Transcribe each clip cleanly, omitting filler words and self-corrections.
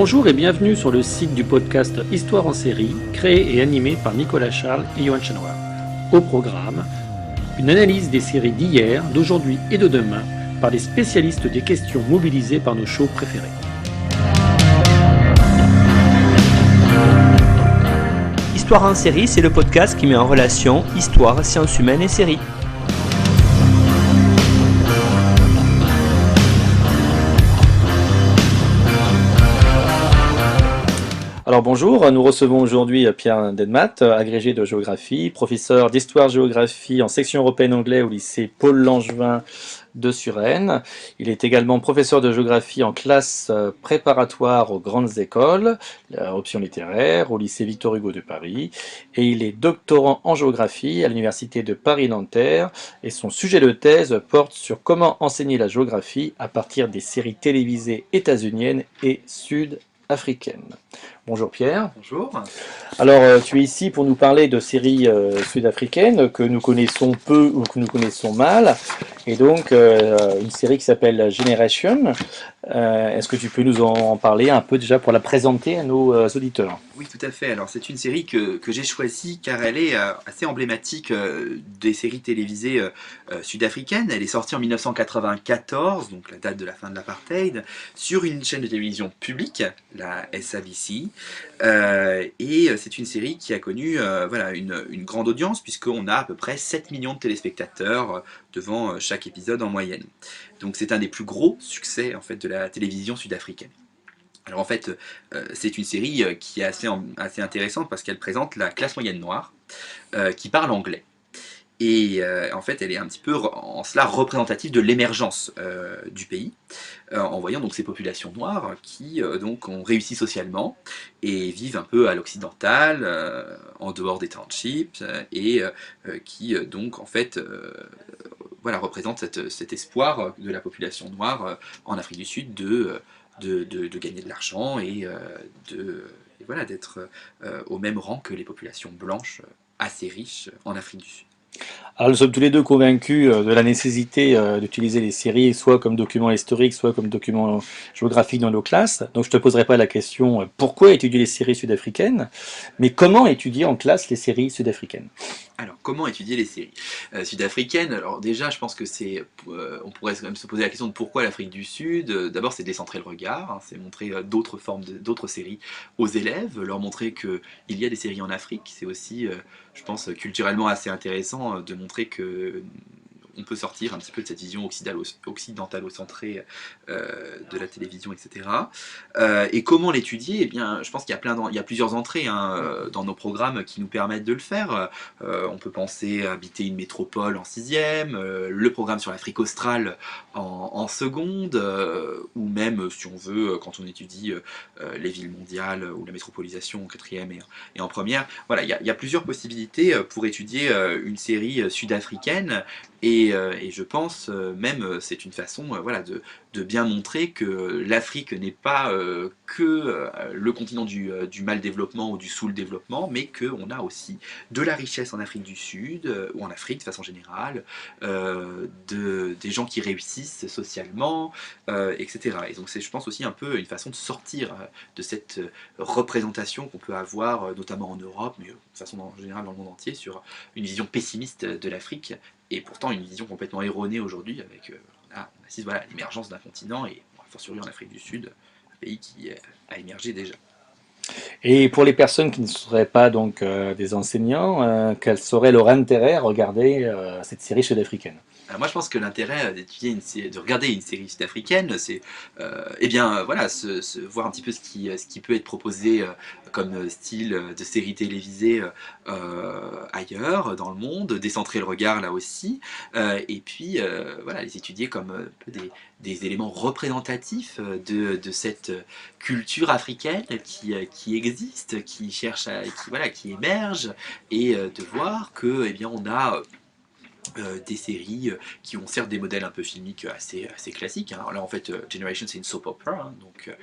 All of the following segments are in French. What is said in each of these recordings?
Bonjour et bienvenue sur le site du podcast Histoire en série, créé et animé par Nicolas Charles et Johan Chanoir. Au programme, une analyse des séries d'hier, d'aujourd'hui et de demain par des spécialistes des questions mobilisées par nos shows préférés. Histoire en série, c'est le podcast qui met en relation histoire, sciences humaines et séries. Alors bonjour, nous recevons aujourd'hui Pierre Denmat, agrégé de géographie, professeur d'histoire-géographie en section européenne anglais au lycée Paul Langevin de Suresnes. Il est également professeur de géographie en classe préparatoire aux grandes écoles, option littéraire, au lycée Victor Hugo de Paris. Et il est doctorant en géographie à l'université de Paris-Nanterre. Et son sujet de thèse porte sur comment enseigner la géographie à partir des séries télévisées états-uniennes et sud-africaines. Bonjour Pierre. Bonjour. Alors tu es ici pour nous parler de séries sud-africaines que nous connaissons peu ou que nous connaissons mal, et donc une série qui s'appelle Generation. Est-ce que tu peux nous en parler un peu déjà pour la présenter à nos auditeurs? Oui, tout à fait. Alors, c'est une série que j'ai choisie car elle est assez emblématique des séries télévisées sud-africaines. Elle est sortie en 1994, donc la date de la fin de l'apartheid, sur une chaîne de télévision publique, la SABC. Et c'est une série qui a connu voilà, une grande audience, puisqu'on a à peu près 7 millions de téléspectateurs devant chaque épisode en moyenne. Donc c'est un des plus gros succès en fait, de la télévision sud-africaine. Alors en fait, c'est une série qui est assez intéressante parce qu'elle présente la classe moyenne noire qui parle anglais. Et en fait, elle est un petit peu en cela représentative de l'émergence du pays, en voyant donc ces populations noires qui donc ont réussi socialement et vivent un peu à l'occidental, en dehors des townships, et qui donc en fait voilà, représentent cet espoir de la population noire en Afrique du Sud de gagner de l'argent et voilà, d'être au même rang que les populations blanches assez riches en Afrique du Sud. Alors nous sommes tous les deux convaincus de la nécessité d'utiliser les séries soit comme document historique, soit comme document géographique dans nos classes. Donc je ne te poserai pas la question pourquoi étudier les séries sud-africaines, mais comment étudier en classe les séries sud-africaines. Alors, comment étudier les séries sud-africaines? Alors déjà, je pense que on pourrait même se poser la question de pourquoi l'Afrique du Sud. D'abord, c'est décentrer le regard, hein, c'est montrer d'autres séries aux élèves, leur montrer qu'il y a des séries en Afrique. C'est aussi, je pense, culturellement assez intéressant de montrer que on peut sortir un petit peu de cette vision occidentalo-centrée de la télévision, etc. Et comment l'étudier? Eh bien, je pense qu'il y a plusieurs entrées dans nos programmes qui nous permettent de le faire. On peut penser à habiter une métropole en 6e, le programme sur l'Afrique australe en seconde, ou même, si on veut, quand on étudie les villes mondiales ou la métropolisation en 4e et en première. Voilà, il y a plusieurs possibilités pour étudier une série sud-africaine. Et je pense même c'est une façon voilà, de bien montrer que l'Afrique n'est pas que le continent du mal développement ou du sous-développement, mais qu'on a aussi de la richesse en Afrique du Sud, ou en Afrique de façon générale, des gens qui réussissent socialement, etc. Et donc c'est, je pense, aussi un peu une façon de sortir de cette représentation qu'on peut avoir, notamment en Europe, mais de façon en général dans le monde entier, sur une vision pessimiste de l'Afrique, et pourtant une vision complètement erronée aujourd'hui avec on assiste voilà, à l'émergence d'un continent et a fortiori en Afrique du Sud, un pays qui a émergé déjà. Et pour les personnes qui ne seraient pas donc des enseignants, quel serait leur intérêt à regarder cette série sud-africaine? Alors moi je pense que l'intérêt de regarder une série sud-africaine, c'est eh bien voilà, voir un petit peu ce qui peut être proposé comme style de série télévisée ailleurs dans le monde, décentrer le regard là aussi, et puis voilà, les étudier comme un peu des éléments représentatifs de cette culture africaine qui existe, qui cherche qui émerge, et de voir que eh bien on a des séries qui ont certes des modèles un peu filmiques assez classiques. Hein. Alors là, en fait, Generation, c'est une soap opera, hein, donc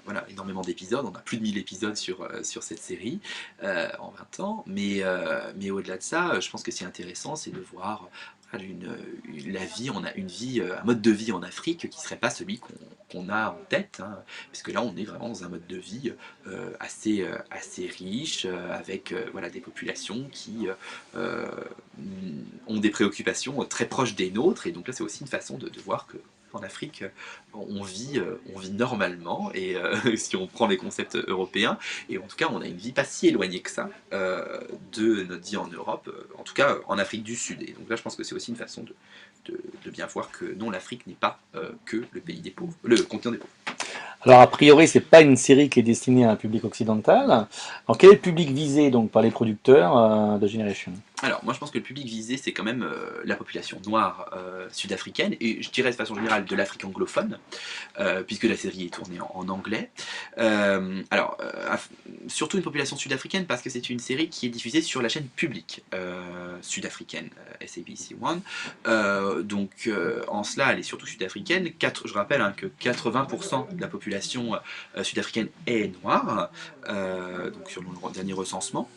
voilà, énormément d'épisodes. On a plus de 1000 épisodes sur cette série en 20 ans. Mais au-delà de ça, je pense que c'est intéressant, c'est de voir voilà, la vie, on a une vie, un mode de vie en Afrique qui ne serait pas celui qu'on a en tête, hein, parce que là, on est vraiment dans un mode de vie assez riche, avec voilà, des populations qui ont des préoccupations très proches des nôtres, et donc là c'est aussi une façon de voir que en Afrique, on vit normalement, et si on prend les concepts européens, et en tout cas on a une vie pas si éloignée que ça de notre vie en Europe, en tout cas en Afrique du Sud. Et donc là je pense que c'est aussi une façon de bien voir que non, l'Afrique n'est pas que le pays des pauvres, le continent des pauvres. Alors, a priori, c'est pas une série qui est destinée à un public occidental. Alors, quel est le public visé donc par les producteurs de Generation? Alors, moi je pense que le public visé, c'est quand même la population noire sud-africaine, et je dirais de façon générale de l'Afrique anglophone, puisque la série est tournée en anglais. Surtout une population sud-africaine, parce que c'est une série qui est diffusée sur la chaîne publique sud-africaine, SABC One. En cela, elle est surtout sud-africaine. Je rappelle hein, que 80% de la population sud-africaine est noire, donc sur le dernier recensement.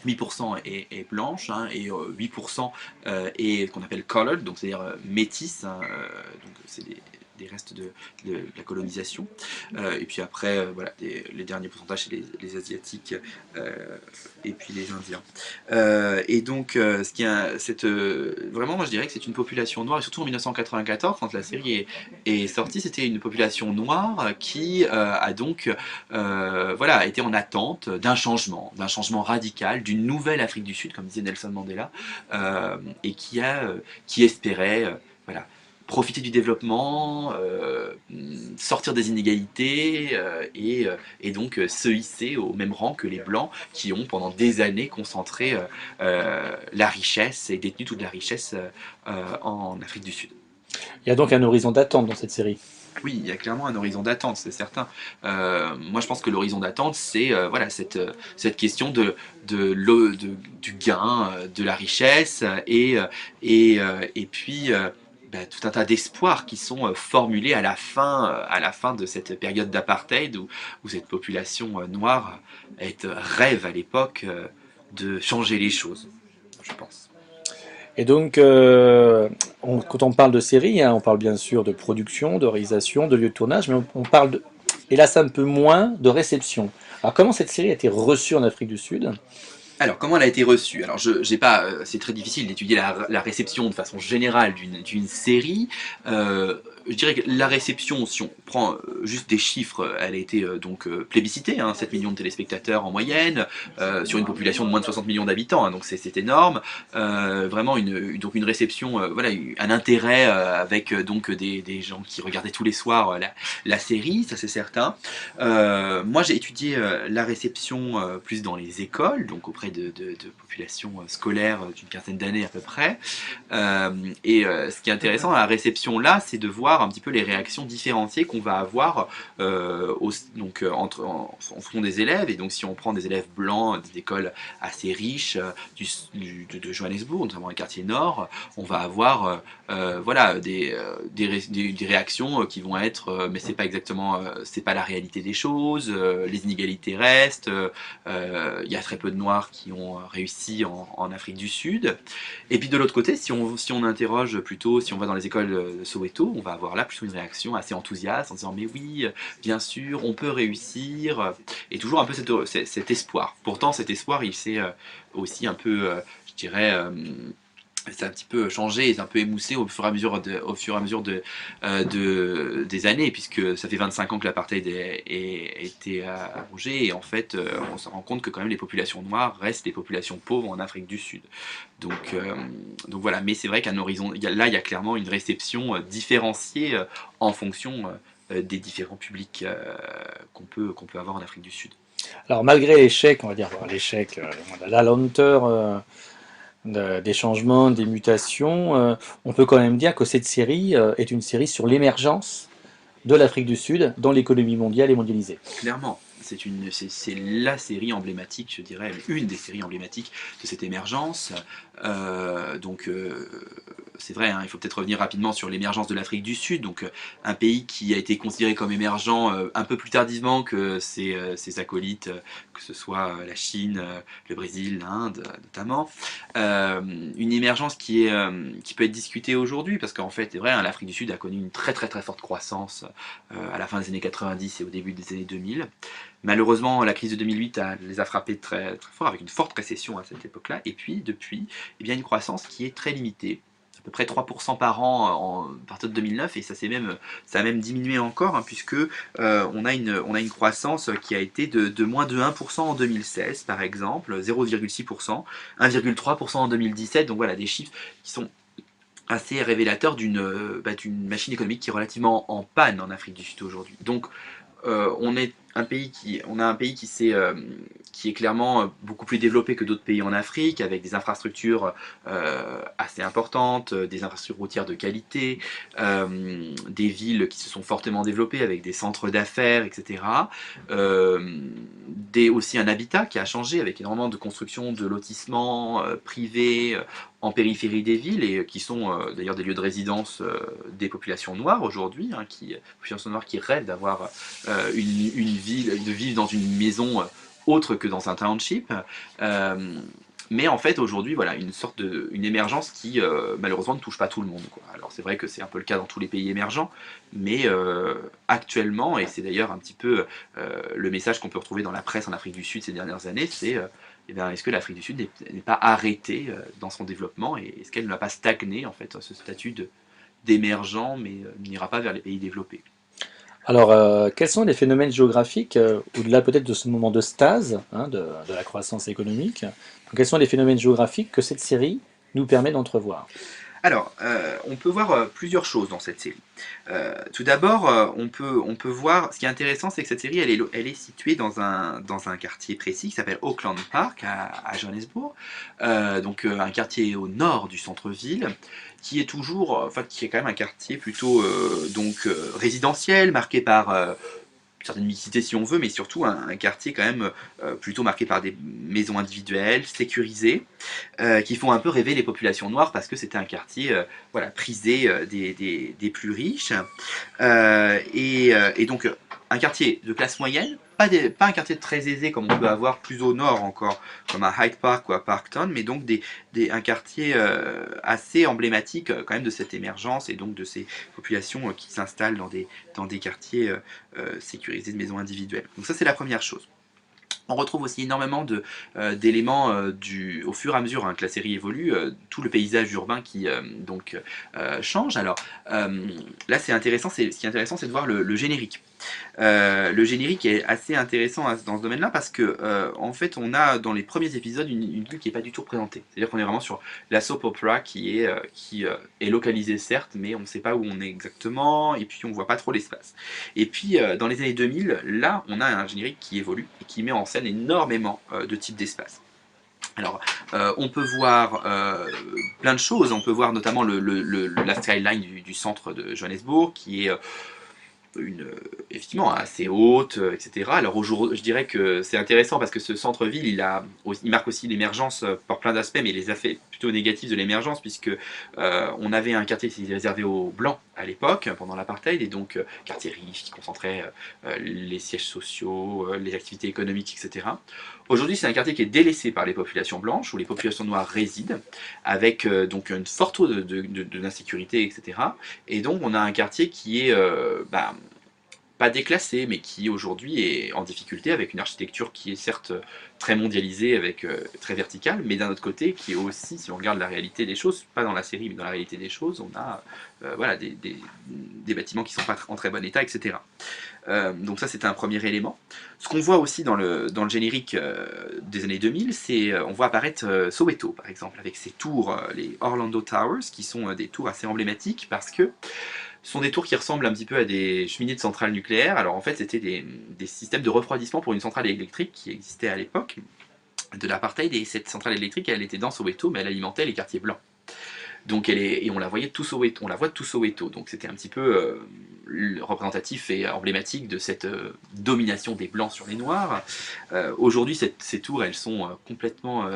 8% est blanche, hein, et 8% est ce qu'on appelle colored, donc c'est-à-dire métisse, hein, donc c'est des restes de la colonisation. Et puis après, voilà, les derniers pourcentages, c'est les Asiatiques et puis les Indiens. Vraiment, moi je dirais que c'est une population noire, et surtout en 1994, quand la série est sortie, c'était une population noire qui a donc voilà, été en attente d'un changement radical, d'une nouvelle Afrique du Sud, comme disait Nelson Mandela, et qui espérait voilà, profiter du développement, sortir des inégalités et donc se hisser au même rang que les Blancs qui ont pendant des années concentré la richesse et détenu toute la richesse en Afrique du Sud. Il y a donc un horizon d'attente dans cette série. Oui, il y a clairement un horizon d'attente, c'est certain. Moi, je pense que l'horizon d'attente, c'est voilà, cette question du gain, de la richesse, et puis tout un tas d'espoirs qui sont formulés à la fin de cette période d'apartheid où cette population noire rêve à l'époque de changer les choses, je pense. Et donc, quand on parle de série, hein, on parle bien sûr de production, de réalisation, de lieu de tournage, mais on parle, hélas un peu moins, de réception. Alors, comment cette série a été reçue en Afrique du Sud? Alors, comment elle a été reçue? Alors, j'ai pas, c'est très difficile d'étudier la réception de façon générale d'une série. Je dirais que la réception, si on prend juste des chiffres, elle a été plébiscitée, hein, 7 millions de téléspectateurs en moyenne, sur une population de moins de 60 millions d'habitants, hein, donc c'est énorme. Vraiment une réception, voilà, un intérêt avec donc des gens qui regardaient tous les soirs la série, ça c'est certain. Moi j'ai étudié la réception plus dans les écoles, donc auprès de populations scolaires d'une quinzaine d'années à peu près. Ce qui est intéressant à la réception là, c'est de voir un petit peu les réactions différenciées qu'on va avoir en fonction des élèves. Et donc si on prend des élèves blancs des écoles assez riches de Johannesburg, notamment les quartiers nord, on va avoir voilà, des réactions qui vont être mais c'est pas exactement, c'est pas la réalité des choses, les inégalités restent, il y a très peu de noirs qui ont réussi en Afrique du Sud. Et puis de l'autre côté, si on interroge plutôt, si on va dans les écoles de Soweto, on va avoir là plutôt une réaction assez enthousiaste en disant mais oui, bien sûr, on peut réussir, et toujours un peu cet espoir. Pourtant cet espoir il s'est aussi un peu, je dirais, c'est un petit peu changé, c'est un peu émoussé au fur et à mesure des années, puisque ça fait 25 ans que l'apartheid a été abrogé, et en fait on se rend compte que quand même les populations noires restent des populations pauvres en Afrique du Sud. Donc voilà, mais c'est vrai qu'un horizon, il y a clairement une réception différenciée en fonction des différents publics qu'on peut avoir en Afrique du Sud. Alors, malgré l'échec, on va dire, l'échec, la lenteur des changements, des mutations, on peut quand même dire que cette série est une série sur l'émergence de l'Afrique du Sud dans l'économie mondiale et mondialisée. Clairement, c'est la série emblématique, je dirais, une des séries emblématiques de cette émergence. Donc c'est vrai, hein, il faut peut-être revenir rapidement sur l'émergence de l'Afrique du Sud, donc un pays qui a été considéré comme émergent un peu plus tardivement que ses acolytes, que ce soit la Chine, le Brésil, l'Inde notamment. Une émergence qui peut être discutée aujourd'hui, parce qu'en fait, c'est vrai, hein, l'Afrique du Sud a connu une très très très forte croissance à la fin des années 90 et au début des années 2000. Malheureusement, la crise de 2008 les a frappés très, très fort, avec une forte récession à cette époque-là. Et puis, depuis, eh bien, une croissance qui est très limitée. À peu près 3% par an à partir de 2009, et ça a même diminué encore, hein, puisque on a une croissance qui a été de moins de 1% en 2016, par exemple, 0,6%, 1,3% en 2017. Donc voilà, des chiffres qui sont assez révélateurs d'une machine économique qui est relativement en panne en Afrique du Sud aujourd'hui. Donc on a un pays qui est clairement beaucoup plus développé que d'autres pays en Afrique, avec des infrastructures assez importantes, des infrastructures routières de qualité, des villes qui se sont fortement développées avec des centres d'affaires, etc. Aussi un habitat qui a changé avec énormément de construction de lotissements privés en périphérie des villes, et qui sont d'ailleurs des lieux de résidence des populations noires aujourd'hui, hein, populations noires qui rêvent d'avoir une ville, de vivre dans une maison autre que dans un township. Mais en fait aujourd'hui, voilà, une émergence qui malheureusement ne touche pas tout le monde, quoi. Alors c'est vrai que c'est un peu le cas dans tous les pays émergents, mais actuellement, et c'est d'ailleurs un petit peu le message qu'on peut retrouver dans la presse en Afrique du Sud ces dernières années, c'est eh bien, est-ce que l'Afrique du Sud n'est pas arrêtée dans son développement, et est-ce qu'elle ne va pas stagner en fait ce statut d'émergent, mais n'ira pas vers les pays développés? Alors, quels sont les phénomènes géographiques, au-delà peut-être de ce moment de stase, hein, de la croissance économique, quels sont les phénomènes géographiques que cette série nous permet d'entrevoir? Alors, on peut voir plusieurs choses dans cette série. Tout d'abord, on peut voir, ce qui est intéressant, c'est que cette série, elle est située dans un quartier précis qui s'appelle Auckland Park à Johannesburg, donc un quartier au nord du centre-ville, qui est toujours, enfin, qui est quand même un quartier plutôt résidentiel, marqué par certaine mixité si on veut, mais surtout un quartier quand même plutôt marqué par des maisons individuelles, sécurisées, qui font un peu rêver les populations noires, parce que c'était un quartier voilà, prisé des plus riches. Et donc un quartier de classe moyenne, pas un quartier très aisé comme on peut avoir plus au nord encore, comme à Hyde Park ou à Parktown, mais donc un quartier assez emblématique quand même de cette émergence, et donc de ces populations qui s'installent dans des quartiers sécurisés de maisons individuelles. Donc ça, c'est la première chose. On retrouve aussi énormément d'éléments au fur et à mesure, hein, que la série évolue, tout le paysage urbain qui change. Alors là, ce qui est intéressant, c'est de voir le générique. Le générique est assez intéressant dans ce domaine-là, parce que en fait, on a dans les premiers épisodes une ville qui n'est pas du tout représentée. C'est-à-dire qu'on est vraiment sur la soap opera qui est localisée certes, mais on ne sait pas où on est exactement, et puis on ne voit pas trop l'espace. Et puis dans les années 2000, là, on a un générique qui évolue et qui met en scène énormément de types d'espace. Alors, on peut voir plein de choses. On peut voir notamment la skyline du centre de Johannesburg, qui est effectivement assez haute, etc. Alors aujourd'hui, je dirais que c'est intéressant, parce que ce centre-ville, il marque aussi l'émergence par plein d'aspects, mais les effets plutôt négatifs de l'émergence, puisque on avait un quartier qui était réservé aux blancs à l'époque, pendant l'apartheid, et donc quartier riche qui concentrait les sièges sociaux, les activités économiques, etc. Aujourd'hui, c'est un quartier qui est délaissé par les populations blanches, où les populations noires résident, avec donc une forte taux d'insécurité, etc. Et donc on a un quartier qui est pas déclassé, mais qui aujourd'hui est en difficulté, avec une architecture qui est certes très mondialisée, avec très verticale, mais d'un autre côté qui est aussi, si on regarde la réalité des choses, pas dans la série mais dans la réalité des choses, on a voilà, des bâtiments qui ne sont pas en très bon état, etc. Donc ça, c'est un premier élément. Ce qu'on voit aussi dans le générique des années 2000, c'est on voit apparaître Soweto, par exemple, avec ses tours, les Orlando Towers, qui sont des tours assez emblématiques, parce que ce sont des tours qui ressemblent un petit peu à des cheminées de centrales nucléaires. Alors en fait, c'était des systèmes de refroidissement pour une centrale électrique qui existait à l'époque de l'apartheid, et cette centrale électrique, elle était dans Soweto, mais elle alimentait les quartiers blancs. Donc et on la voyait tout Soweto, on la voit tout Soweto. Donc c'était un petit peu représentatif et emblématique de cette domination des blancs sur les noirs. Aujourd'hui, ces tours, elles sont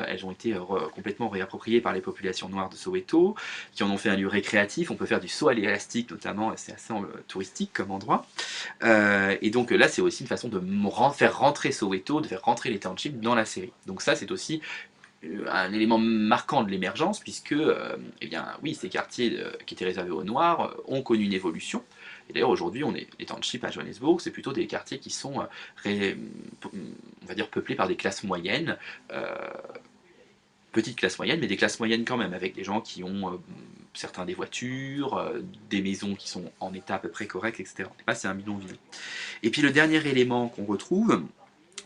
elles ont été complètement réappropriées par les populations noires de Soweto, qui en ont fait un lieu récréatif. On peut faire du saut à l'élastique, notamment, c'est assez touristique comme endroit. Et donc là, c'est aussi une façon de faire rentrer Soweto, de faire rentrer les townships dans la série. Donc ça, c'est aussi un élément marquant de l'émergence, puisque eh bien, oui, ces quartiers qui étaient réservés aux Noirs ont connu une évolution. Et d'ailleurs, aujourd'hui, les townships à Johannesburg, c'est plutôt des quartiers qui sont, on va dire, peuplés par des classes moyennes, petites classes moyennes, mais des classes moyennes quand même, avec des gens qui ont certains des voitures, des maisons qui sont en état à peu près correct, etc. Là, c'est un bidonville. Et puis le dernier élément qu'on retrouve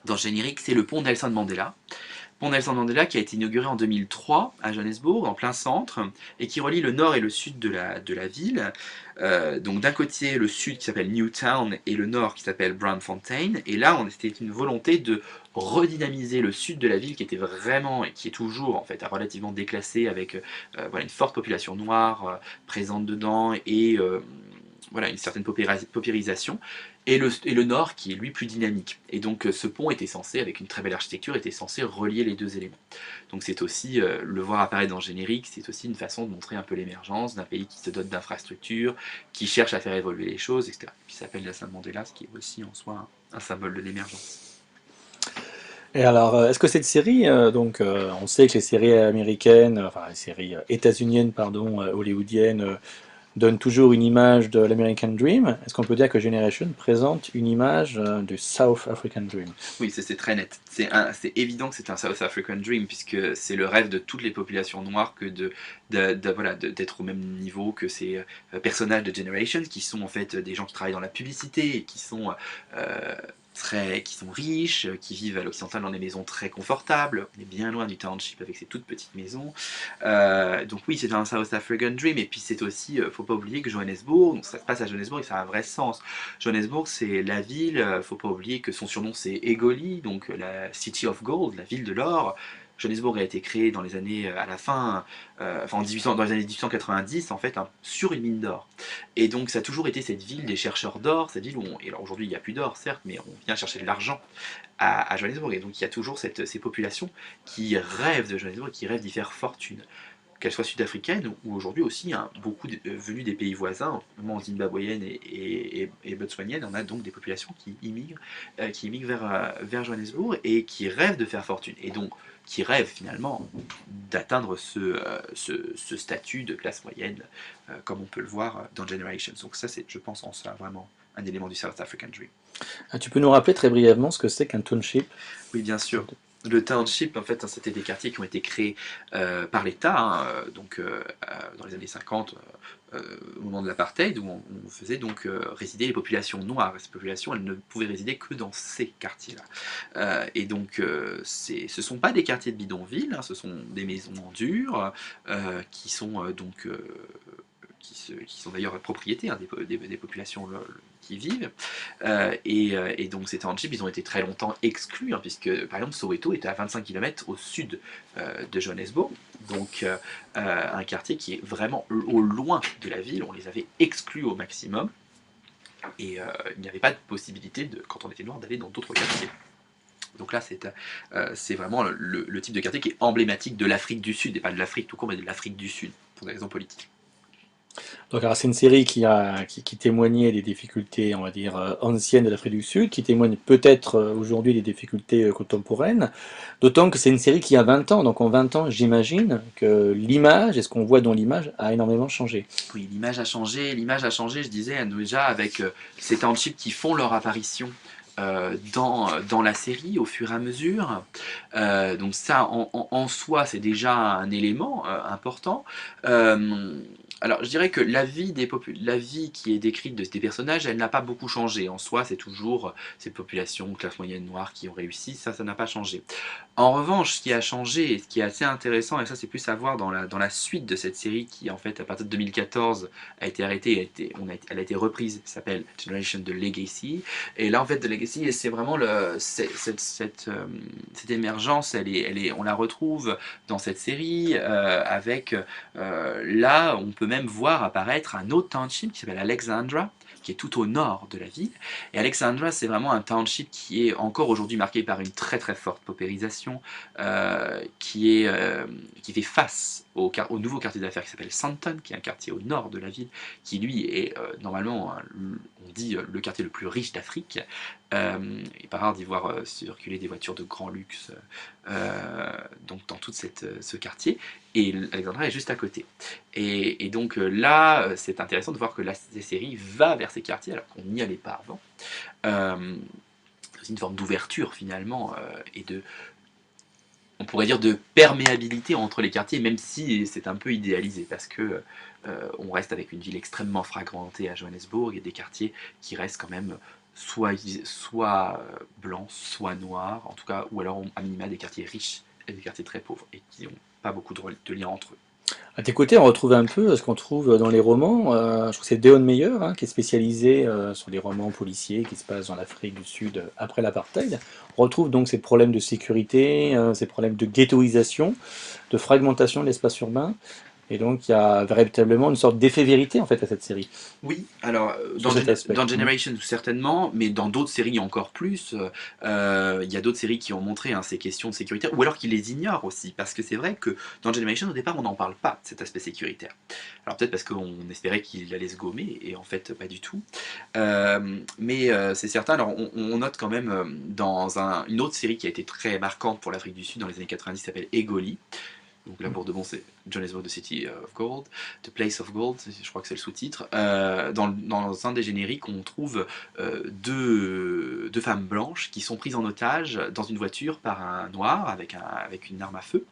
dans le générique, c'est le pont Nelson Mandela. Pont Nelson Mandela qui a été inauguré en 2003 à Johannesburg, en plein centre, et qui relie le nord et le sud de la ville. Donc d'un côté le sud qui s'appelle Newtown et le nord qui s'appelle Braamfontein. Et là, c'était une volonté de redynamiser le sud de la ville qui était vraiment, et qui est toujours en fait relativement déclassé, avec voilà, une forte population noire présente dedans, et voilà, une certaine paupérisation, et le nord qui est lui plus dynamique. Et donc ce pont était censé, avec une très belle architecture, était censé relier les deux éléments. Donc c'est aussi, le voir apparaître dans le générique, c'est aussi une façon de montrer un peu l'émergence d'un pays qui se dote d'infrastructures, qui cherche à faire évoluer les choses, etc. Qui s'appelle Nelson Mandela, ce qui est aussi en soi un symbole de l'émergence. Et alors, est-ce que cette série, on sait que les séries américaines, enfin les séries états-uniennes, pardon, hollywoodiennes, donnent toujours une image de l'American Dream. Est-ce qu'on peut dire que Generation présente une image du South African Dream? Oui, c'est très net. C'est évident que c'est un South African Dream, puisque c'est le rêve de toutes les populations noires que voilà, d'être au même niveau que ces personnages de Generation, qui sont en fait des gens qui travaillent dans la publicité, et euh, qui sont riches, qui vivent à l'occidental dans des maisons très confortables. On est bien loin du township avec ses toutes petites maisons. Donc oui, c'est un South African Dream. Et puis c'est aussi, faut pas oublier que Johannesburg, donc ça se passe à Johannesburg et ça a un vrai sens. Johannesburg, c'est la ville, faut pas oublier que son surnom c'est Egoli, donc la City of Gold, la ville de l'or. Johannesburg a été créé dans les années, à la fin, enfin dans les années 1890, en fait, sur une mine d'or. Et donc ça a toujours été cette ville des chercheurs d'or, cette ville où et alors aujourd'hui il n'y a plus d'or, certes, mais on vient chercher de l'argent à Johannesburg. Et donc il y a toujours ces populations qui rêvent de Johannesburg, qui rêvent d'y faire fortune, qu'elles soient sud-africaines ou aujourd'hui aussi, hein, beaucoup venus des pays voisins, notamment zimbabwéennes et botswaniennes. On a donc des populations qui immigrent vers Johannesburg et qui rêvent de faire fortune. Et donc qui rêvent finalement d'atteindre ce statut de classe moyenne, comme on peut le voir dans Generations. Donc ça, c'est, je pense, en ça vraiment un élément du South African Dream. Tu peux nous rappeler très brièvement ce que c'est qu'un township? Oui, bien sûr. Le township, en fait, hein, c'était des quartiers qui ont été créés par l'État, hein, dans les années 50, au moment de l'apartheid, où on faisait donc résider les populations noires. Et ces populations, elles ne pouvaient résider que dans ces quartiers-là. Et donc, ce ne sont pas des quartiers de bidonville, hein, ce sont des maisons en dur, qui sont qui sont d'ailleurs propriétés, hein, des populations qui vivent. Et donc ces townships, ils ont été très longtemps exclus, hein, puisque par exemple Soweto était à 25 km au sud de Johannesburg, donc un quartier qui est vraiment au loin de la ville. On les avait exclus au maximum, et il n'y avait pas de possibilité, quand on était noir, d'aller dans d'autres quartiers. Donc là, c'est vraiment le type de quartier qui est emblématique de l'Afrique du Sud, et pas de l'Afrique tout court, mais de l'Afrique du Sud, pour des raisons politiques. Donc, alors, c'est une série qui témoignait des difficultés, on va dire, anciennes de l'Afrique du Sud, qui témoigne peut-être aujourd'hui des difficultés contemporaines, d'autant que c'est une série qui a 20 ans. Donc en 20 ans, j'imagine que l'image, et ce qu'on voit dans l'image, a énormément changé. Oui, l'image a changé, je disais déjà, avec ces townships qui font leur apparition dans la série au fur et à mesure. Donc ça, en soi, c'est déjà un élément important. Alors, je dirais que la vie qui est décrite des personnages, elle n'a pas beaucoup changé. En soi, c'est toujours ces populations, classe moyenne noire qui ont réussi, ça n'a pas changé. En revanche, ce qui a changé, et ce qui est assez intéressant, et ça c'est plus à voir dans la suite de cette série qui, en fait, à partir de 2014, a été arrêtée, elle a été reprise, ça s'appelle Generation The Legacy. Et là, en fait, The Legacy, c'est vraiment cette émergence, on la retrouve dans cette série avec là, on peut même voir apparaître un autre township qui s'appelle Alexandra, qui est tout au nord de la ville. Et Alexandra, c'est vraiment un township qui est encore aujourd'hui marqué par une très très forte paupérisation, qui fait face au nouveau quartier d'affaires qui s'appelle Sandton, qui est un quartier au nord de la ville, qui lui est normalement, on dit, le quartier le plus riche d'Afrique. Il n'est pas rare d'y voir circuler des voitures de grand luxe donc dans tout ce quartier. Et Alexandra est juste à côté. Et donc là, c'est intéressant de voir que la série va vers ces quartiers alors qu'on n'y allait pas avant. C'est une forme d'ouverture finalement et on pourrait dire de perméabilité entre les quartiers, même si c'est un peu idéalisé parce que on reste avec une ville extrêmement fragmentée à Johannesburg et des quartiers qui restent quand même soit blancs, soit noirs, en tout cas, ou alors à minima des quartiers riches et des quartiers très pauvres et qui n'ont pas beaucoup de liens entre eux. À tes côtés, on retrouve un peu ce qu'on trouve dans les romans. Je trouve que c'est Deon Meyer qui est spécialisé sur les romans policiers qui se passent dans l'Afrique du Sud après l'apartheid. On retrouve donc ces problèmes de sécurité, ces problèmes de ghettoisation, de fragmentation de l'espace urbain. Et donc il y a véritablement une sorte d'effet vérité en fait à cette série, Oui, alors sur cet aspect. Dans Generation certainement, mais dans d'autres séries encore plus, il y a d'autres séries qui ont montré ces questions de sécurité, ou alors qui les ignorent aussi, parce que c'est vrai que dans Generation au départ on n'en parle pas de cet aspect sécuritaire. Alors peut-être parce qu'on espérait qu'il allait se gommer, et en fait pas du tout. Mais c'est certain, alors on note quand même dans une autre série qui a été très marquante pour l'Afrique du Sud dans les années 90 qui s'appelle Egoli. Donc là pour de bon c'est Johannesburg, The City of Gold, The Place of Gold, je crois que c'est le sous-titre. Dans un des génériques, on trouve deux femmes blanches qui sont prises en otage dans une voiture par un noir avec une arme à feu.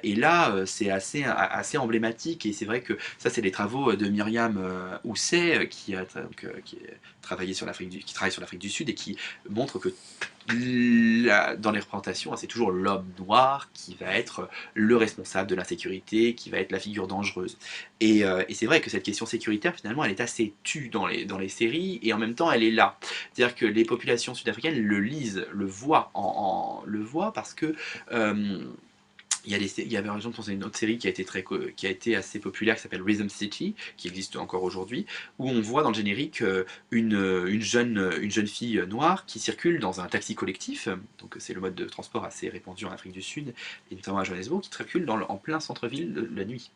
Et là, c'est assez emblématique et c'est vrai que ça, c'est les travaux de Myriam Housset qui travaille sur l'Afrique du Sud et qui montre que dans les représentations, c'est toujours l'homme noir qui va être le responsable de l'insécurité, qui va être la figure dangereuse. Et c'est vrai que cette question sécuritaire, finalement, elle est assez tue dans les séries, et en même temps, elle est là. C'est-à-dire que les populations sud-africaines le lisent, le voient, le voient parce que il y avait par exemple une autre série qui a été assez populaire qui s'appelle Rhythm City, qui existe encore aujourd'hui, où on voit dans le générique une jeune fille noire qui circule dans un taxi collectif, donc c'est le mode de transport assez répandu en Afrique du Sud, et notamment à Johannesburg, qui circule en plein centre-ville la nuit.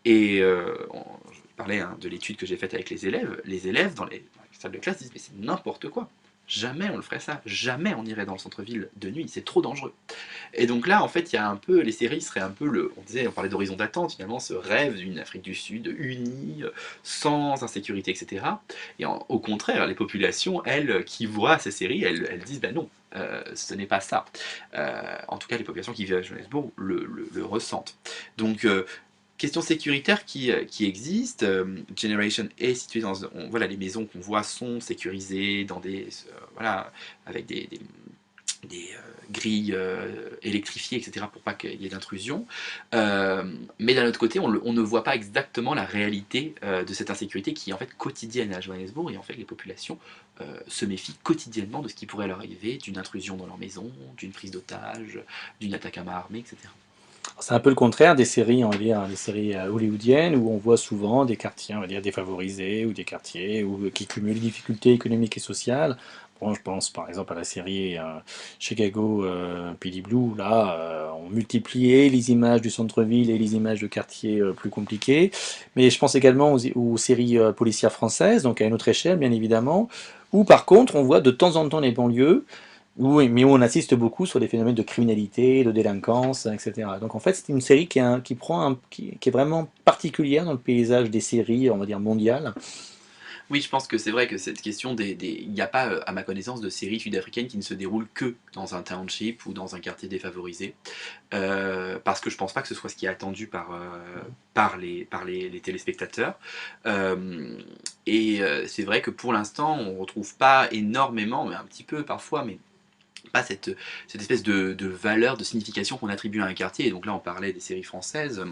Et je parlais de l'étude que j'ai faite avec les élèves dans les salles de classe disent mais c'est n'importe quoi. Jamais on le ferait ça, jamais on irait dans le centre-ville de nuit, c'est trop dangereux. Et donc là, en fait, il y a un peu, les séries seraient un peu on parlait d'horizon d'attente, finalement, ce rêve d'une Afrique du Sud unie, sans insécurité, etc. Et au contraire, les populations, elles, qui voient ces séries, elles disent, ben non, ce n'est pas ça. En tout cas, les populations qui vivent à Johannesburg le ressentent. Donc, question sécuritaire qui existe. Generation est située voilà, les maisons qu'on voit sont sécurisées dans voilà, avec des grilles électrifiées, etc., pour pas qu'il y ait d'intrusion. Mais d'un autre côté, on ne voit pas exactement la réalité de cette insécurité qui est en fait quotidienne à Johannesburg, et en fait les populations se méfient quotidiennement de ce qui pourrait leur arriver, d'une intrusion dans leur maison, d'une prise d'otage, d'une attaque à main armée, etc. C'est un peu le contraire des séries, on va dire, des séries hollywoodiennes où on voit souvent des quartiers, on va dire, défavorisés ou des quartiers qui cumulent difficultés économiques et sociales. Bon, je pense par exemple à la série Chicago PD Blue. Là, on multipliait les images du centre-ville et les images de quartiers plus compliqués. Mais je pense également aux séries policières françaises, donc à une autre échelle, bien évidemment, où par contre, on voit de temps en temps les banlieues oui, mais où on assiste beaucoup sur des phénomènes de criminalité, de délinquance, etc. Donc en fait, c'est une série qui est vraiment particulière dans le paysage des séries, on va dire mondiales. Oui, je pense que c'est vrai que cette question il n'y a pas, à ma connaissance, de séries sud-africaines qui ne se déroulent que dans un township ou dans un quartier défavorisé. Parce que je pense pas que ce soit ce qui est attendu par les téléspectateurs. Euh, c'est vrai que pour l'instant, on retrouve pas énormément, mais un petit peu parfois, mais pas cette espèce de valeur, de signification qu'on attribue à un quartier. Et donc là, on parlait des séries françaises,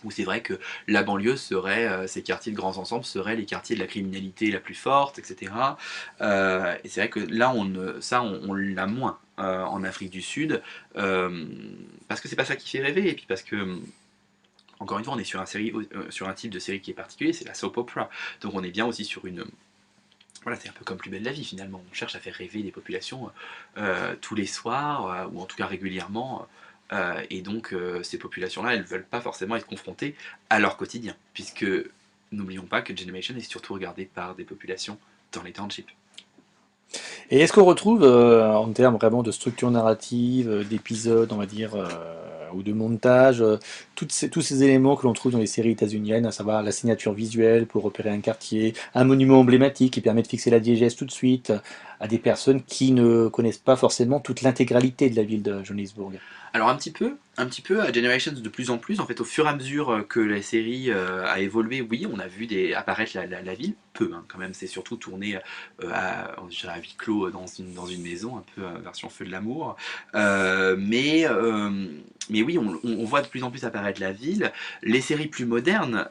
où c'est vrai que la banlieue serait, ces quartiers de grands ensembles seraient les quartiers de la criminalité la plus forte, etc. Et c'est vrai que là, on l'a moins en Afrique du Sud, euh, parce que c'est pas ça qui fait rêver, et puis parce que encore une fois, on est sur un type de série qui est particulier, c'est la soap opera. Donc on est bien aussi sur une, voilà, c'est un peu comme Plus belle la vie finalement. On cherche à faire rêver les populations tous les soirs, ou en tout cas régulièrement. Et donc ces populations-là, elles ne veulent pas forcément être confrontées à leur quotidien. Puisque n'oublions pas que Generation est surtout regardé par des populations dans les townships. Et est-ce qu'on retrouve, en termes vraiment de structure narrative, d'épisodes, on va dire, ou de montage, tous ces éléments que l'on trouve dans les séries états-uniennes, à savoir la signature visuelle pour repérer un quartier, un monument emblématique qui permet de fixer la diégèse tout de suite à des personnes qui ne connaissent pas forcément toute l'intégralité de la ville de Johannesburg. Alors un petit peu à Generations de plus en plus, en fait au fur et à mesure que la série a évolué, oui, on a vu apparaître la ville, peu hein, quand même, c'est surtout tourné je dirais à huis clos dans une maison, un peu version Feu de l'amour. Mais oui, on voit de plus en plus apparaître la ville. Les séries plus modernes,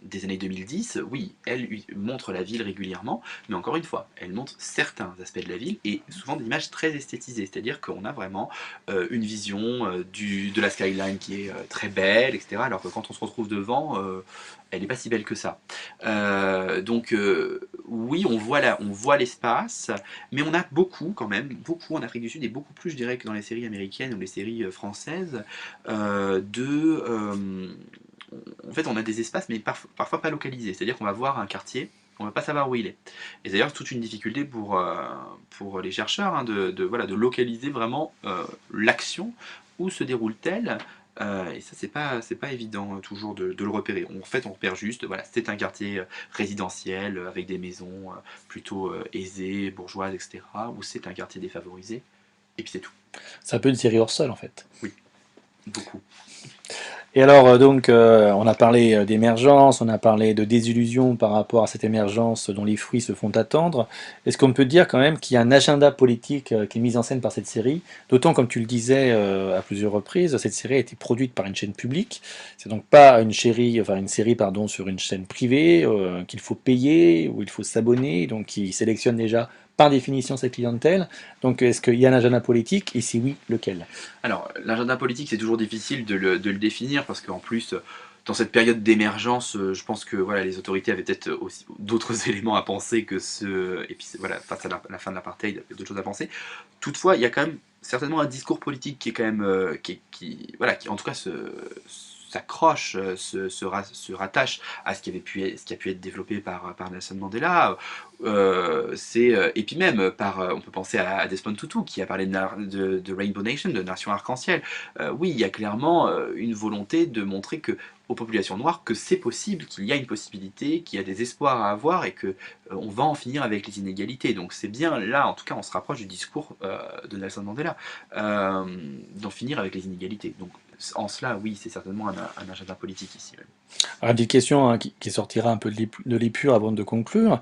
des années 2010, oui, elles montrent la ville régulièrement, mais encore une fois, elles montrent certains aspects de la ville et souvent des images très esthétisées, c'est-à-dire qu'on a vraiment une vision de la skyline qui est très belle, etc. Alors que quand on se retrouve devant, elle n'est pas si belle que ça. Donc oui, on voit l'espace, mais on a beaucoup quand même, beaucoup en Afrique du Sud et beaucoup plus, je dirais, que dans les séries américaines ou les séries françaises, en fait, on a des espaces, mais parfois pas localisés. C'est-à-dire qu'on va voir un quartier, on va pas savoir où il est. Et d'ailleurs, toute une difficulté pour les chercheurs hein, voilà, de localiser vraiment l'action, où se déroule-t-elle. Et ça, c'est pas évident toujours de le repérer. En fait, on repère juste, voilà, c'est un quartier résidentiel avec des maisons plutôt aisées, bourgeoises, etc. Ou c'est un quartier défavorisé, et puis c'est tout. C'est un peu une série hors sol en fait. Oui, beaucoup. Et alors, donc, on a parlé d'émergence, on a parlé de désillusion par rapport à cette émergence dont les fruits se font attendre. Est-ce qu'on peut dire quand même qu'il y a un agenda politique qui est mis en scène par cette série? D'autant, comme tu le disais à plusieurs reprises, cette série a été produite par une chaîne publique. C'est donc pas une série pardon, sur une chaîne privée qu'il faut payer, où il faut s'abonner, donc qui sélectionne déjà par définition cette clientèle. Donc, est-ce qu'il y a un agenda politique? Et si oui, lequel? Alors, l'agenda politique, c'est toujours difficile de le définir parce qu'en plus, dans cette période d'émergence, je pense que voilà, les autorités avaient peut-être aussi d'autres éléments à penser que ce. Et puis voilà, face à la fin de l'apartheid, il y a d'autres choses à penser. Toutefois, il y a quand même certainement un discours politique qui est quand même. Voilà, qui en tout cas s'accroche, se rattache à ce qui a pu être développé par Nelson Mandela. Et puis même, on peut penser à Desmond Tutu qui a parlé de Rainbow Nation, de Nation Arc-en-Ciel. Oui, il y a clairement une volonté de montrer aux populations noires que c'est possible, qu'il y a une possibilité, qu'il y a des espoirs à avoir et que on va en finir avec les inégalités. Donc c'est bien là, en tout cas, on se rapproche du discours de Nelson Mandela, d'en finir avec les inégalités. Donc en cela, oui, c'est certainement un agenda politique ici. Ouais. Alors, une petite question hein, qui sortira un peu de l'épure avant de conclure.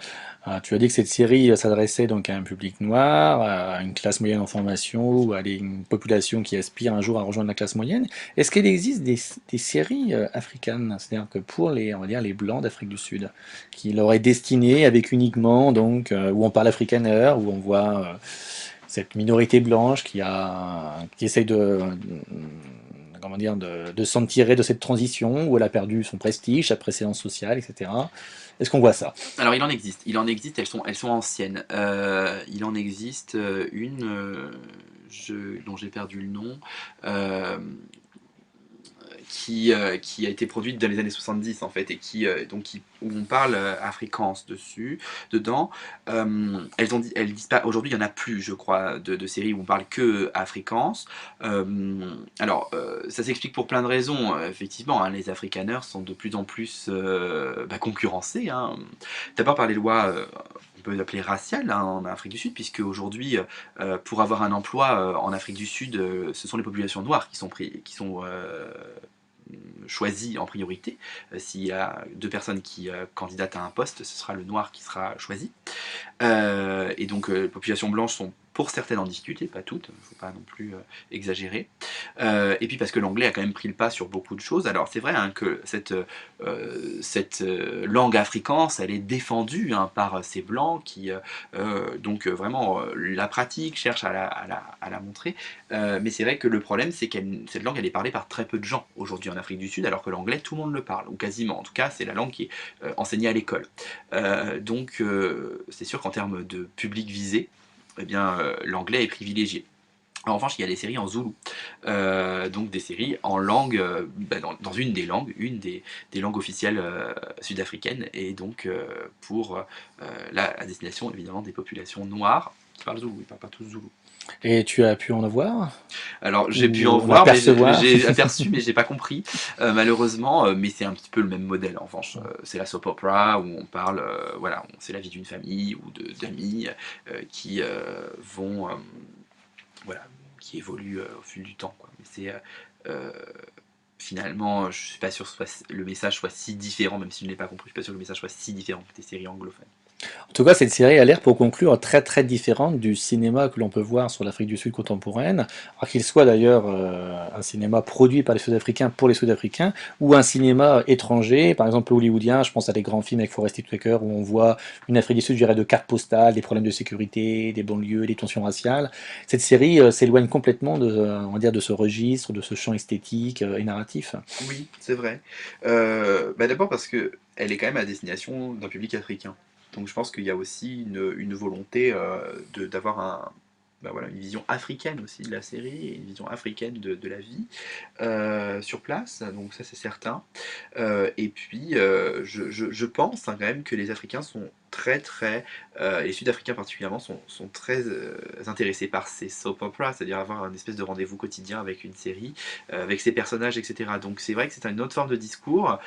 Tu as dit que cette série s'adressait donc à un public noir, à une classe moyenne en formation ou à une population qui aspire un jour à rejoindre la classe moyenne. Est-ce qu'il existe des séries africaines, c'est-à-dire que pour on va dire les blancs d'Afrique du Sud, qui leur est destiné avec uniquement donc où on parle afrikaner, où on voit cette minorité blanche qui essaye de comment dire, de s'en tirer de cette transition où elle a perdu son prestige, sa préséance sociale, etc. Est-ce qu'on voit ça? Alors il en existe, elles sont anciennes. Il en existe dont j'ai perdu le nom, euh, qui a été produite dans les années 70 en fait, et où on parle afrikaans dedans. Elles disent pas, aujourd'hui il n'y en a plus je crois de séries où on parle que afrikaans. Ça s'explique pour plein de raisons, effectivement, hein, les afrikaners sont de plus en plus concurrencés, hein. D'abord par les lois, on peut appeler raciales, hein, en Afrique du Sud, puisque aujourd'hui, pour avoir un emploi en Afrique du Sud, ce sont les populations noires qui sont choisies en priorité. S'il y a 2 personnes qui candidatent à un poste, ce sera le noir qui sera choisi. Et donc les populations blanches sont pour certaines en difficulté, pas toutes, il ne faut pas non plus exagérer. Et puis parce que l'anglais a quand même pris le pas sur beaucoup de choses. Alors c'est vrai, hein, que cette langue afrikaans, elle est défendue, hein, par ces blancs qui vraiment la pratiquent, cherchent à la montrer. Mais c'est vrai que le problème, c'est que cette langue elle est parlée par très peu de gens aujourd'hui en Afrique du Sud, alors que l'anglais tout le monde le parle, ou quasiment. En tout cas c'est la langue qui est enseignée à l'école. C'est sûr qu'en termes de public visé, eh bien, l'anglais est privilégié. En revanche, il y a des séries en zoulou, donc des séries en langue, dans une des langues officielles sud-africaines, et donc pour la destination évidemment des populations noires qui parlent zoulou, ils ne parlent pas tous zoulou. Et tu as pu en avoir? Alors j'ai pu Ou en en voir, mais apercevoir? j'ai aperçu, mais j'ai pas compris, malheureusement, mais c'est un petit peu le même modèle en revanche. C'est la soap opera où on parle, voilà, c'est la vie d'une famille ou d'amis qui vont, voilà, qui évoluent au fil du temps, quoi. Mais c'est finalement, je suis pas sûr que le message soit si différent, même si je ne l'ai pas compris, je suis pas sûr que le message soit si différent des séries anglophones. En tout cas, cette série a l'air, pour conclure, très très différente du cinéma que l'on peut voir sur l'Afrique du Sud contemporaine, alors qu'il soit d'ailleurs un cinéma produit par les Sud-Africains pour les Sud-Africains, ou un cinéma étranger, par exemple hollywoodien. Je pense à des grands films avec Forest Whitaker où on voit une Afrique du Sud, je dirais, de cartes postales, des problèmes de sécurité, des banlieues, des tensions raciales. Cette série s'éloigne complètement on va dire, de ce registre, de ce champ esthétique et narratif. Oui, c'est vrai. D'abord parce que elle est quand même à destination d'un public africain. Donc je pense qu'il y a aussi une volonté d'avoir une vision africaine aussi de la série, et une vision africaine de la vie sur place, donc ça c'est certain. Et puis je pense, hein, quand même que les Africains sont les Sud-Africains particulièrement sont très intéressés par ces soap operas, c'est-à-dire avoir un espèce de rendez-vous quotidien avec une série, avec ses personnages, etc. Donc c'est vrai que c'est une autre forme de discours.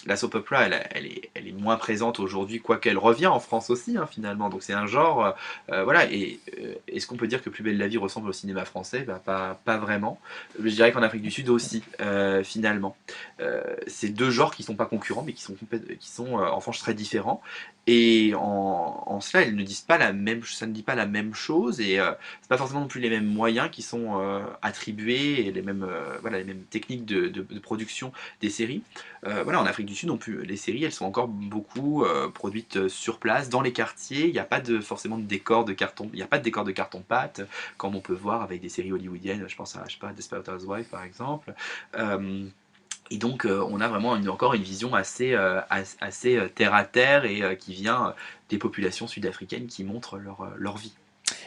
La soap opera, elle est moins présente aujourd'hui, quoiqu'elle revient en France aussi, hein, finalement. Donc c'est un genre, voilà. Et est-ce qu'on peut dire que Plus belle la vie ressemble au cinéma français? Pas vraiment. Je dirais qu'en Afrique du Sud aussi, finalement. C'est 2 genres qui ne sont pas concurrents, mais qui sont en revanche très différents. Et en cela, ça ne dit pas la même chose, et c'est pas forcément non plus les mêmes moyens qui sont attribués, et les mêmes techniques de production des séries. En Afrique du Sud, les séries, elles sont encore beaucoup produites sur place, dans les quartiers. Il n'y a pas forcément de décor de carton, il n'y a pas de décor de carton-pâte, comme on peut voir avec des séries hollywoodiennes. Je pense à, Desperate Housewives par exemple. Et donc on a vraiment encore une vision assez terre à terre, et qui vient des populations sud-africaines qui montrent leur vie.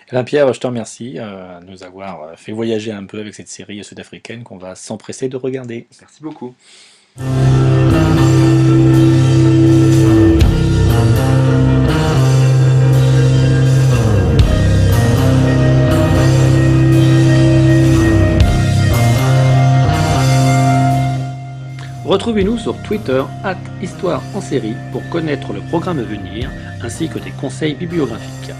Eh bien, Pierre, je te remercie de nous avoir fait voyager un peu avec cette série sud-africaine qu'on va s'empresser de regarder. Merci beaucoup. Retrouvez-nous sur Twitter @Histoire en série pour connaître le programme à venir ainsi que des conseils bibliographiques.